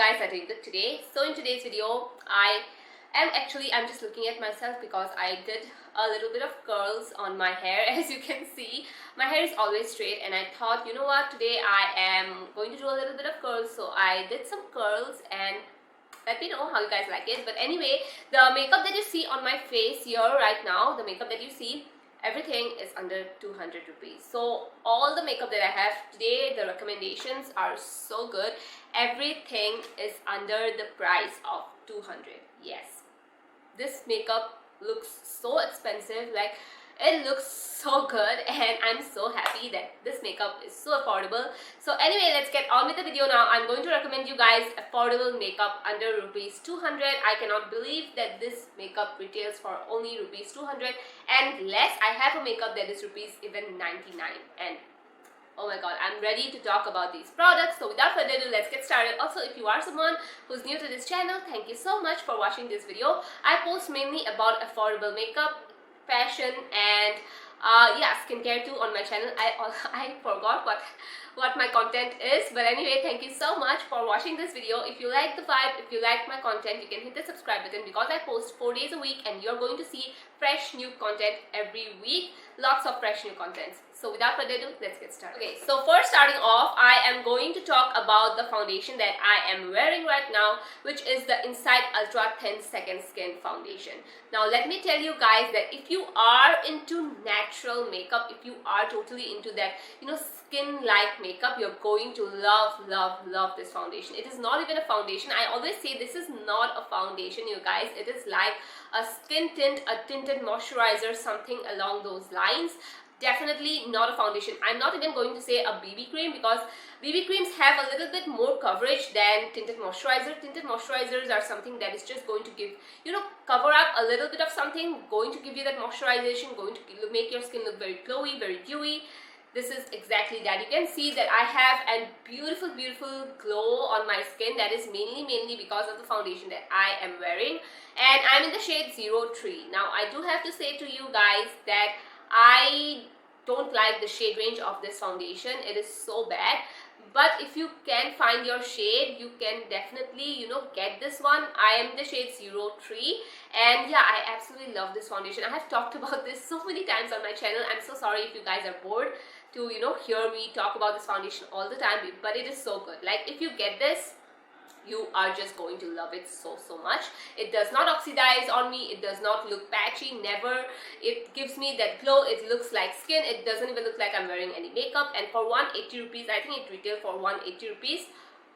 guys are doing good today. So in today's video, I'm just looking at myself because I did a little bit of curls on my hair. As you can see, my hair is always straight, and I thought, you know what, today I am going to do a little bit of curls. So I did some curls and let me know how you guys like it. But anyway, the makeup that you see on my face here right now, the makeup that you see, everything is under 200 rupees. So all the makeup that I have today, the recommendations are so good. Everything is under the price of 200. Yes, this makeup looks so expensive, like it looks so good, and I'm so happy that this makeup is so affordable. So anyway, let's get on with the video now. I'm going to recommend you guys affordable makeup under rupees 200. I cannot believe that this makeup retails for only rupees 200 and less. I have a makeup that is rupees even 99, and oh my god, I'm ready to talk about these products. So without further ado, let's get started. Also, if you are someone who's new to this channel, thank you so much for watching this video. I post mainly about affordable makeup, fashion, and yeah, skincare too on my channel. I forgot what my content is, but anyway, thank you so much for watching this video. If you like the vibe, if you like my content, you can hit the subscribe button because I post 4 days a week and you're going to see fresh new content every week. Lots of fresh new contents. So without further ado, let's get started. Okay, so first starting off, I am going to talk about the foundation that I am wearing right now, which is the Inside Ultra Thin Second Skin Foundation. Now let me tell you guys that if you are into natural makeup, if you are totally into that, you know, skin-like makeup, you're going to love this foundation. It is not even a foundation. I always say this is not a foundation, you guys. It is like a skin tint, a tinted moisturizer, something along those lines. Definitely not a foundation. I'm not even going to say a BB cream because BB creams have a little bit more coverage than tinted moisturizer. Tinted moisturizers are something that is just going to give, you know, cover up a little bit of something, going to give you that moisturization, going to make your skin look very glowy, very dewy. This is exactly that. You can see that I have a beautiful glow on my skin. That is mainly because of the foundation that I am wearing, and I'm in the shade 03. Now I do have to say to you guys that I don't like the shade range of this foundation. It is so bad. But if you can find your shade, you can definitely, you know, get this one. I am in the shade 03, and yeah, I absolutely love this foundation. I have talked about this so many times on my channel. I'm so sorry if you guys are bored to, you know, hear me talk about this foundation all the time, but it is so good. Like, if you get this, you are just going to love it so much. It does not oxidize on me. It does not look patchy, never. It gives me that glow. It looks like skin. It doesn't even look like I'm wearing any makeup. And for 180 rupees, I think it retailed for 180 rupees.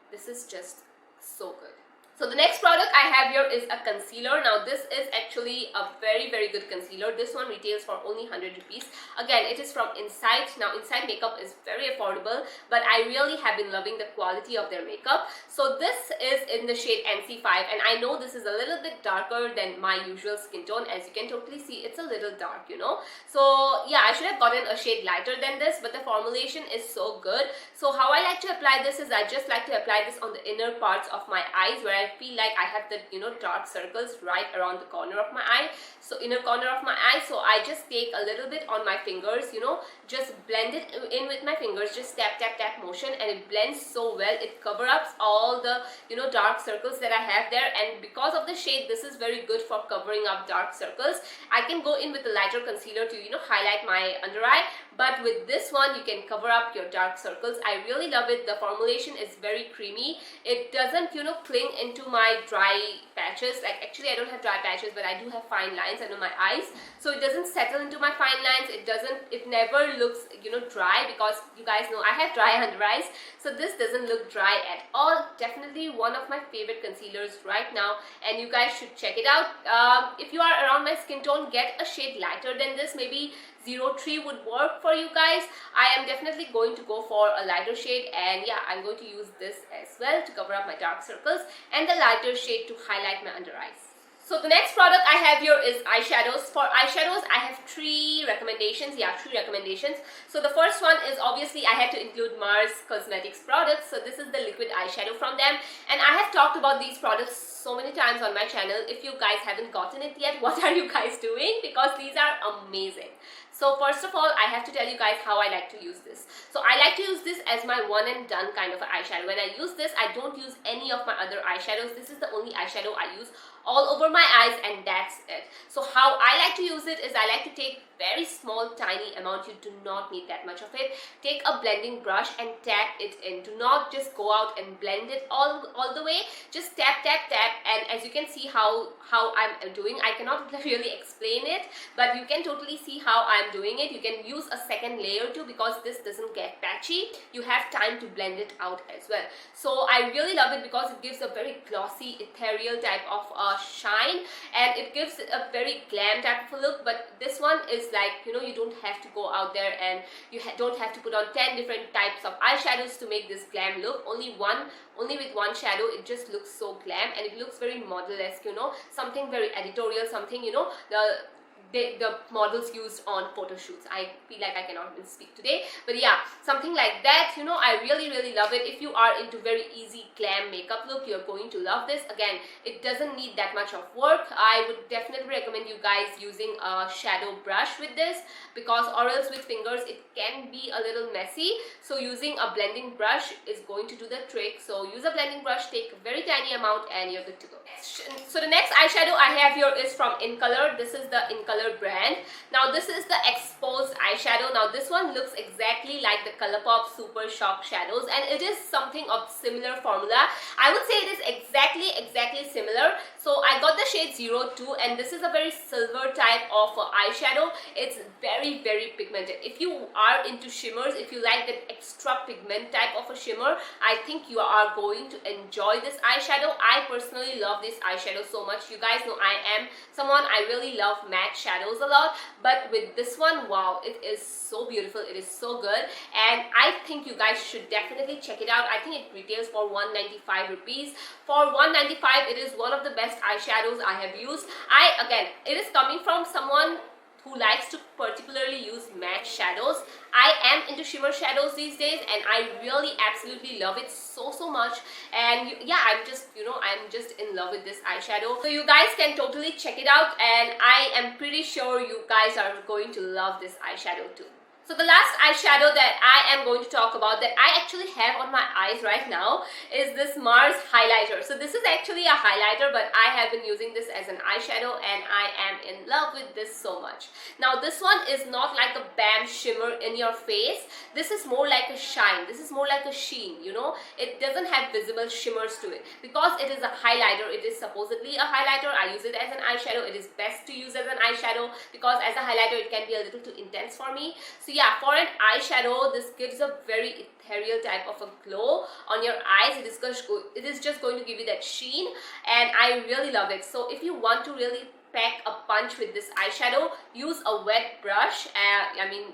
This is just so good. So the next product I have here is a concealer. Now this is actually a very good concealer. This one retails for only 100 rupees. Again, it is from Inside. Now Inside makeup is very affordable, but I really have been loving the quality of their makeup. So this is in the shade NC5, and I know this is a little bit darker than my usual skin tone. As you can totally see, it's a little dark, you know. So yeah, I should have gotten a shade lighter than this, but the formulation is so good. So how I like to apply this is I just like to apply this on the inner parts of my eyes, where I feel like I have the, you know, dark circles right around the corner of my eye. So inner corner of my eye. So I just take a little bit on my fingers, you know, just blend it in with my fingers, just tap motion, and it blends so well. It covers up all the, you know, dark circles that I have there, and because of the shade, this is very good for covering up dark circles. I can go in with a lighter concealer to, you know, highlight my under eye, but with this one you can cover up your dark circles. I really love it. The formulation is very creamy. It doesn't, you know, cling into my dry patches. Like, actually I don't have dry patches, but I do have fine lines under my eyes, so it doesn't settle into my fine lines. It never looks, you know, dry, because you guys know I have dry under eyes, so this doesn't look dry at all. Definitely one of my favorite concealers right now, and you guys should check it out. If you are around my skin tone, get a shade lighter than this. Maybe 03 would work for you guys. I am definitely going to go for a lighter shade, and yeah, I'm going to use this as well to cover up my dark circles, and the lighter shade to highlight my under eyes. So the next product I have here is eyeshadows. For eyeshadows, I have three recommendations. Yeah, three recommendations. So the first one is, obviously I had to include Mars Cosmetics products. So this is the liquid eyeshadow from them, and I have talked about these products so many times on my channel. If you guys haven't gotten it yet, what are you guys doing? Because these are amazing. So first of all, I have to tell you guys how I like to use this. So I like to use this as my one and done kind of an eyeshadow. When I use this, I don't use any of my other eyeshadows. This is the only eyeshadow I use all over my eyes, and that's it. So how I like to use it is I like to take very small tiny amount. You do not need that much of it. Take a blending brush and tap it in. Do not just go out and blend it all the way. Just tap, and as you can see how I'm doing, I cannot really explain it, but you can totally see how I'm doing it. You can use a second layer too, because this doesn't get patchy. You have time to blend it out as well. So I really love it because it gives a very glossy, ethereal type of shine, and it gives a very glam type of a look. But this one is like, you know, you don't have to go out there and you don't have to put on 10 different types of eyeshadows to make this glam look. Only with one shadow, it just looks so glam, and it looks very model-esque, you know, something very editorial, something, you know, the models used on photo shoots. I feel like I cannot even speak today, but yeah, something like that, you know. I really love it. If you are into very easy glam makeup look, you're going to love this. Again, it doesn't need that much of work. I would definitely recommend you guys using a shadow brush with this, because or else with fingers it can be a little messy. So using a blending brush is going to do the trick. So use a blending brush, take a very tiny amount, and you're good to go. So the next eyeshadow I have here is from Incolor. This is the Incolor brand. Now this is the exposed eyeshadow. Now this one looks exactly like the Colourpop Super Shock shadows, and it is something of similar formula. I would say it is exactly similar. So I got the shade 02, and this is a very silver type of eyeshadow. It's very pigmented. If you are into shimmers, if you like that extra pigment type of a shimmer, I think you are going to enjoy this eyeshadow. I personally love this eyeshadow so much. You guys know I am someone, I really love matte shadows a lot, but with this one, wow, it is so beautiful. It is so good, and I think you guys should definitely check it out. I think it retails for 195 rupees. For 195, it is one of the best eyeshadows I have used. Again, it is coming from someone who likes to particularly use matte shadows. I am into shimmer shadows these days, and I really absolutely love it so much. And yeah, I'm just, you know, I'm just in love with this eyeshadow. So you guys can totally check it out, and I am pretty sure you guys are going to love this eyeshadow too. So the last eyeshadow that I am going to talk about, that I actually have on my eyes right now, is this Mars highlighter. So this is actually a highlighter, but I have been using this as an eyeshadow, and I am in love with this so much. Now this one is not like a bam shimmer in your face. This is more like a shine. This is more like a sheen, you know. It doesn't have visible shimmers to it. Because it is a highlighter, it is supposedly a highlighter. I use it as an eyeshadow. It is best to use as an eyeshadow, because as a highlighter it can be a little too intense for me. So yeah, for an eyeshadow, this gives a very ethereal type of a glow on your eyes. It is just going to give you that sheen, and I really love it. So if you want to really pack a punch with this eyeshadow, use a wet brush. I mean,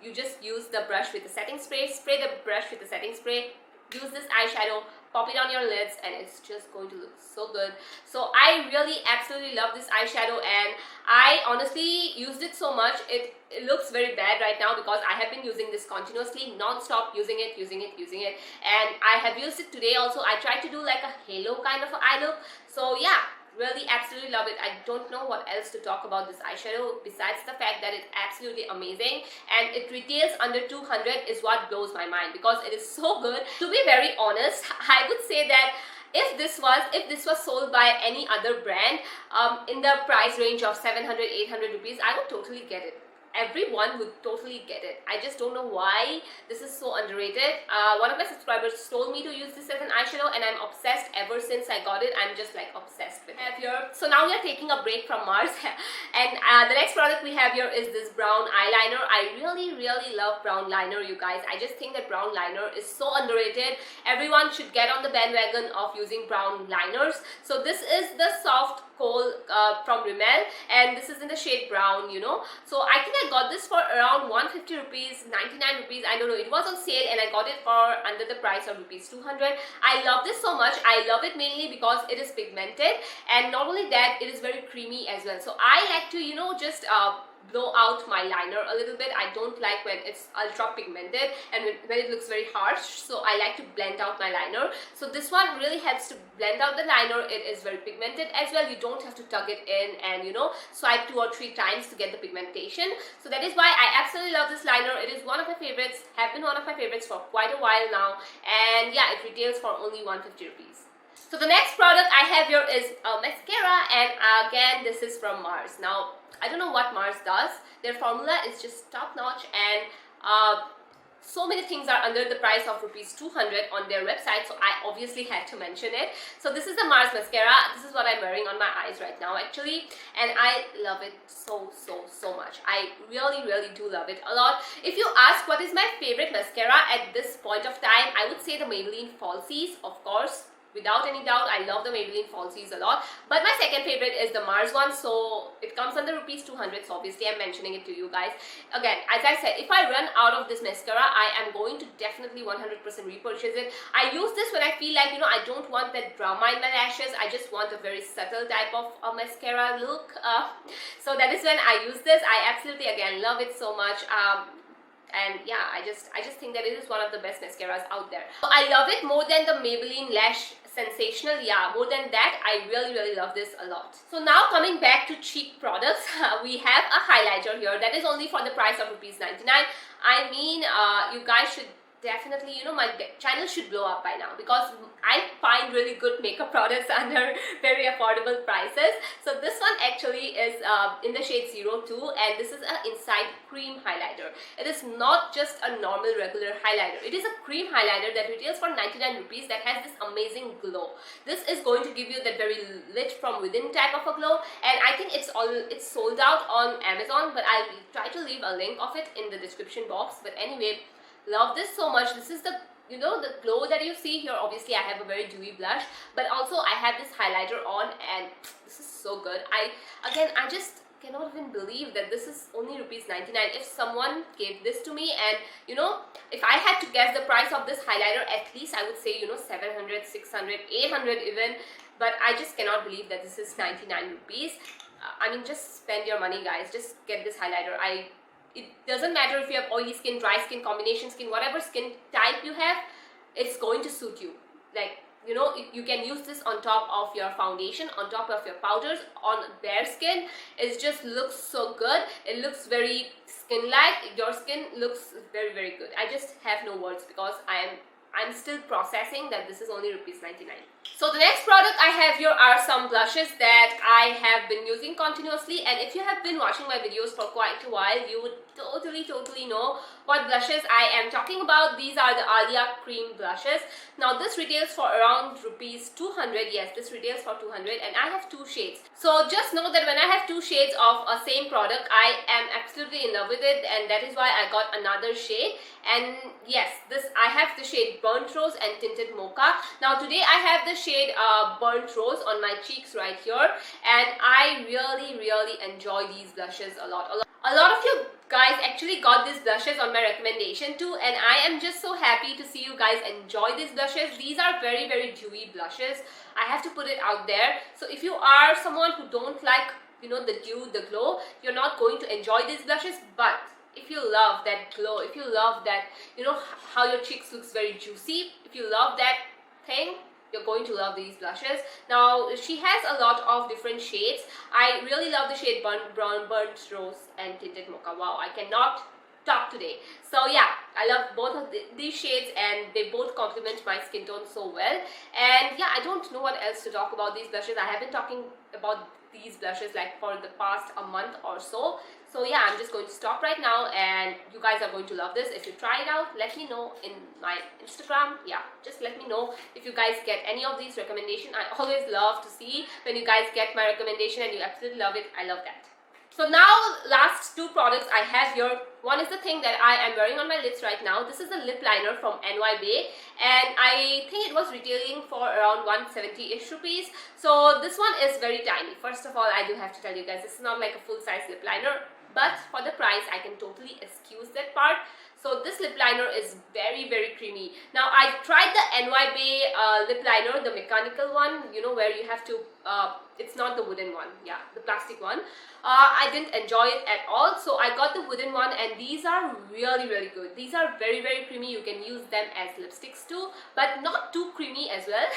you just use the brush with the setting spray, spray the brush with the setting spray, use this eyeshadow, pop it on your lids, and it's just going to look so good. So I really absolutely love this eyeshadow, and I honestly used it so much. It looks very bad right now because I have been using this continuously, non-stop, using it, and I have used it today also. I tried to do like a halo kind of an eye look. So yeah, really absolutely love it. I don't know what else to talk about this eyeshadow besides the fact that it's absolutely amazing, and it retails under 200 is what blows my mind, because it is so good. To be very honest, I would say that if this was sold by any other brand in the price range of 700-800 rupees, I would totally get it. Everyone would totally get it. I just don't know why this is so underrated. One of my subscribers told me to use this as an eyeshadow, and I'm obsessed ever since I got it. I'm just like obsessed with it here. So now we are taking a break from Mars, and the next product we have here is this brown eyeliner. I really love brown liner, you guys. I just think that brown liner is so underrated. Everyone should get on the bandwagon of using brown liners. So this is the soft Kohl from Rimmel, and this is in the shade brown, you know. So I think I got this for around 150 rupees, 99 rupees, I don't know. It was on sale, and I got it for under the price of rupees 200. I love this so much. I love it mainly because it is pigmented, and not only that, it is very creamy as well. So I like to, you know, just blow out my liner a little bit. I don't like when it's ultra pigmented and when it looks very harsh, so I like to blend out my liner. So this one really helps to blend out the liner. It is very pigmented as well. You don't have to tug it in and, you know, swipe 2 or 3 times to get the pigmentation. So that is why I absolutely love this liner. It is one of my favorites, have been one of my favorites for quite a while now, and yeah, it retails for only 150 rupees. So the next product I have here is a mascara, and again this is from Mars. Now I don't know what Mars does. Their formula is just top notch, and so many things are under the price of rupees 200 on their website, so I obviously had to mention it. So this is the Mars mascara. This is what I'm wearing on my eyes right now actually, and I love it so much. I really do love it a lot. If you ask what is my favorite mascara at this point of time, I would say the Maybelline Falsies, of course. Without any doubt, I love the Maybelline Falsies a lot. But my second favorite is the Mars one. So it comes under rupees 200. So obviously I'm mentioning it to you guys. Again, as I said, if I run out of this mascara, I am going to definitely 100% repurchase it. I use this when I feel like, you know, I don't want that drama in my lashes. I just want a very subtle type of mascara look. So that is when I use this. I absolutely, again, love it so much. And yeah, I just think that it is one of the best mascaras out there. So I love it more than the Maybelline Lash Sensational. Yeah, more than that, I really love this a lot. So now coming back to cheek products, we have a highlighter here that is only for the price of rupees 99. I mean, you guys should definitely, you know, my channel should blow up by now, because I find really good makeup products under very affordable prices. So this one actually is in the shade 02, and this is an inside cream highlighter. It is not just a normal regular highlighter. It is a cream highlighter that retails for 99 rupees that has this amazing glow. This is going to give you that very lit from within type of a glow, and I think it's sold out on Amazon, but I'll try to leave a link of it in the description box. But anyway, love this so much. This is the, you know, the glow that you see here. Obviously I have a very dewy blush, but also I have this highlighter on, and this is so good. I just cannot even believe that this is only rupees 99. If someone gave this to me, and you know, if I had to guess the price of this highlighter, at least I would say, you know, 700, 600, 800 even, but I just cannot believe that this is 99 rupees. I mean, just spend your money, guys. Just get this highlighter. It doesn't matter if you have oily skin, dry skin, combination skin, whatever skin type you have, it's going to suit you. Like, you know, you can use this on top of your foundation, on top of your powders, on bare skin. It just looks so good. It looks very skin-like. Your skin looks very good. I just have no words, because I'm still processing that this is only rupees 99. So the next product I have here are some blushes that I have been using continuously, and if you have been watching my videos for quite a while, you would totally know what blushes I am talking about. These are the Aaliyah cream blushes. Now this retails for around rupees 200. Yes, this retails for 200, and I have 2 shades. So just know that when I have 2 shades of a same product, I am absolutely in love with it, and that is why I got another shade. And yes, I have the shade Burnt Rose and Tinted Mocha. Now today I have the shade Burnt Rose on my cheeks right here, and I really enjoy these blushes a lot. A lot of you guys actually got these blushes on my recommendation too, and I am just so happy to see you guys enjoy these blushes. These are very dewy blushes. I have to put it out there. So if you are someone who don't like, you know, the dew, the glow, you're not going to enjoy these blushes. But if you love that glow, if you love that, you know, how your cheeks looks very juicy, if you love that thing, you're going to love these blushes. Now she has a lot of different shades. I really love the shade Burnt Rose and Tinted Mocha. Wow, I cannot talk today. So yeah, I love both of these shades, and they both complement my skin tone so well. And yeah, I don't know what else to talk about these blushes. I have been talking about these blushes like for the past a month or so. So yeah, I'm just going to stop right now, and you guys are going to love this. If you try it out, let me know in my Instagram. Yeah, just let me know if you guys get any of these recommendations. I always love to see when you guys get my recommendation and you absolutely love it. I love that. So now, last 2 products I have here. One is the thing that I am wearing on my lips right now. This is the lip liner from NY Bay, and I think it was retailing for around 170-ish rupees. So this one is very tiny. First of all, I do have to tell you guys, this is not like a full-size lip liner, but for the price, I can totally excuse that part. So this lip liner is very, very creamy. Now I tried the NYB lip liner, the mechanical one, you know, where you have to, it's not the wooden one, yeah, the plastic one. I didn't enjoy it at all, so I got the wooden one, and these are really, really good. These are very, very creamy. You can use them as lipsticks too, but not too creamy as well.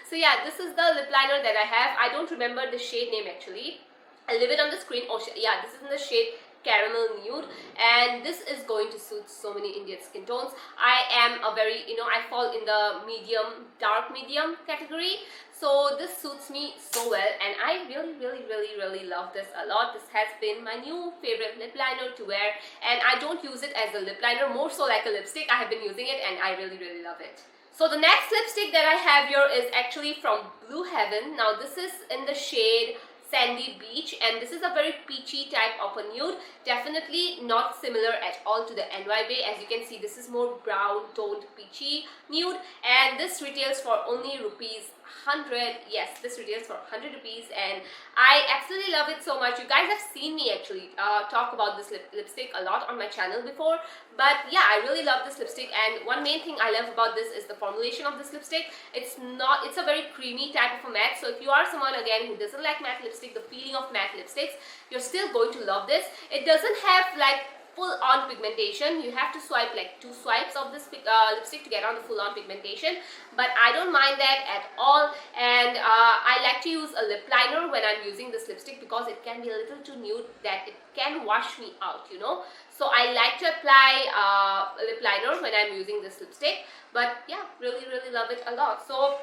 So yeah, this is the lip liner that I have. I don't remember the shade name actually. I'll leave it on the screen. Oh yeah, this is in the shade Caramel Nude, and this is going to suit so many Indian skin tones. I am a very, you know, I fall in the medium, dark medium category, so this suits me so well, and I really love this a lot. This has been my new favorite lip liner to wear, and I don't use it as a lip liner, more so like a lipstick. I have been using it and I really love it. So the next lipstick that I have here is actually from Blue Heaven. Now this is in the shade Sandy Beach, and this is a very peachy type of a nude. Definitely not similar at all to the NYB. As you can see, this is more brown toned peachy nude, and this retails for only rupees 100. Yes, this retails for 100 rupees, and I absolutely love it so much. You guys have seen me actually talk about this lipstick a lot on my channel before, but yeah, I really love this lipstick. And one main thing I love about this is the formulation of this lipstick. It's a very creamy type of a matte, so if you are someone again who doesn't like matte lipstick, the feeling of matte lipsticks, you're still going to love this. It doesn't have like full-on pigmentation. You have to swipe like 2 swipes of this lipstick to get on the full-on pigmentation, but I don't mind that at all. And I like to use a lip liner when I'm using this lipstick because it can be a little too nude that it can wash me out, you know. So I like to apply a lip liner when I'm using this lipstick, but yeah, really love it a lot. So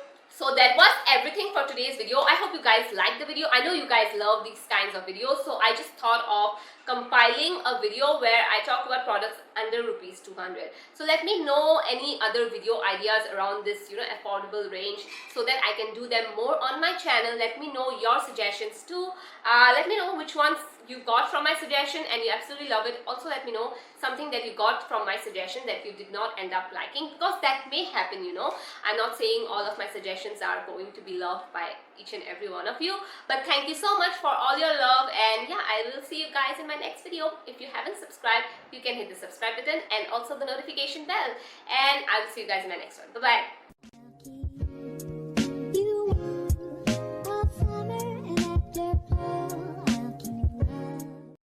that was everything for today's video. I hope you guys liked the video. I know you guys love these kinds of videos, so I just thought of compiling a video where I talk about products under rupees 200. So let me know any other video ideas around this, you know, affordable range, so that I can do them more on my channel. Let me know your suggestions too. Let me know which ones you got from my suggestion and you absolutely love it. Also let me know something that you got from my suggestion that you did not end up liking, because that may happen, you know. I'm not saying all of my suggestions are going to be loved by each and every one of you, but thank you so much for all your love, and yeah, I will see you guys in my next video. If you haven't subscribed, you can hit the subscribe button and also the notification bell, and I will see you guys in my next one. Bye bye.